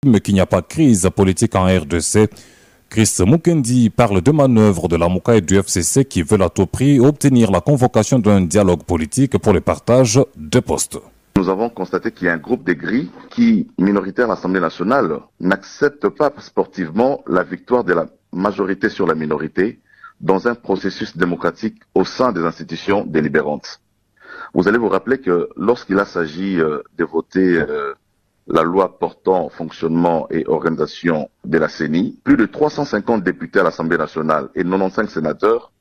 mais qu'il n'y a pas de crise politique en RDC. Chris Mukendi parle de manœuvres de la MOCA et du FCC qui veulent à tout prix obtenir la convocation d'un dialogue politique pour le partage de postes. Nous avons constaté qu'il y a un groupe des gris qui, minoritaire à l'Assemblée nationale, n'accepte pas sportivement la victoire de la majorité sur la minorité dans un processus démocratique au sein des institutions délibérantes. Vous allez vous rappeler que lorsqu'il a s'agi de voter la loi portant fonctionnement et organisation de la CENI, plus de 350 députés à l'Assemblée nationale et 95 sénateurs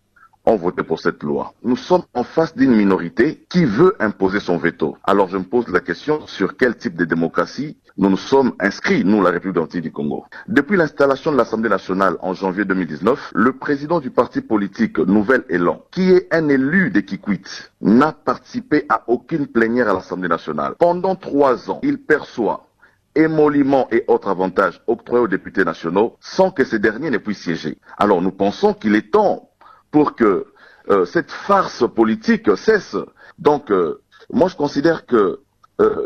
ont voté pour cette loi. Nous sommes en face d'une minorité qui veut imposer son veto. Alors je me pose la question sur quel type de démocratie nous nous sommes inscrits, nous, la République démocratique du Congo. Depuis l'installation de l'Assemblée nationale en janvier 2019, le président du parti politique Nouvel Élan, qui est un élu de Kikwit, n'a participé à aucune plénière à l'Assemblée nationale. Pendant 3 ans, il perçoit émoluments et autres avantages octroyés aux députés nationaux sans que ces derniers ne puissent siéger. Alors nous pensons qu'il est temps pour que cette farce politique cesse. Donc, moi je considère que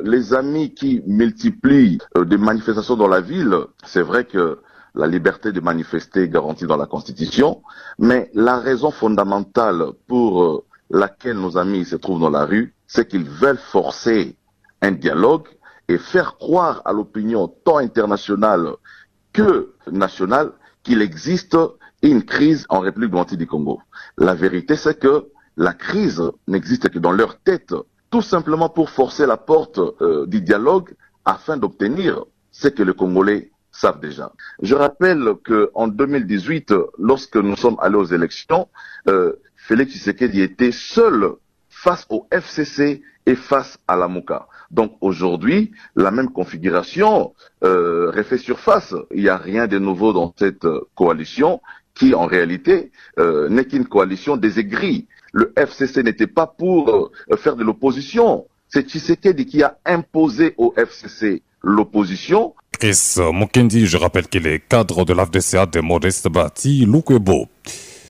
les amis qui multiplient des manifestations dans la ville, c'est vrai que la liberté de manifester est garantie dans la Constitution, mais la raison fondamentale pour laquelle nos amis se trouvent dans la rue, c'est qu'ils veulent forcer un dialogue et faire croire à l'opinion tant internationale que nationale qu'il existe une crise en République démocratique du Congo. La vérité, c'est que la crise n'existe que dans leur tête, tout simplement pour forcer la porte du dialogue afin d'obtenir ce que les Congolais savent déjà. Je rappelle qu'en 2018, lorsque nous sommes allés aux élections, Félix Tshisekedi était seul face au FCC et face à la MOCA. Donc aujourd'hui, la même configuration refait surface. Il n'y a rien de nouveau dans cette coalition qui en réalité n'est qu'une coalition des aigris. Le FCC n'était pas pour faire de l'opposition. C'est Tshisekedi qui a imposé au FCC l'opposition. Chris Mukendi, je rappelle qu'il est cadre de l'AFDCA de Modeste Bati Lukwebo.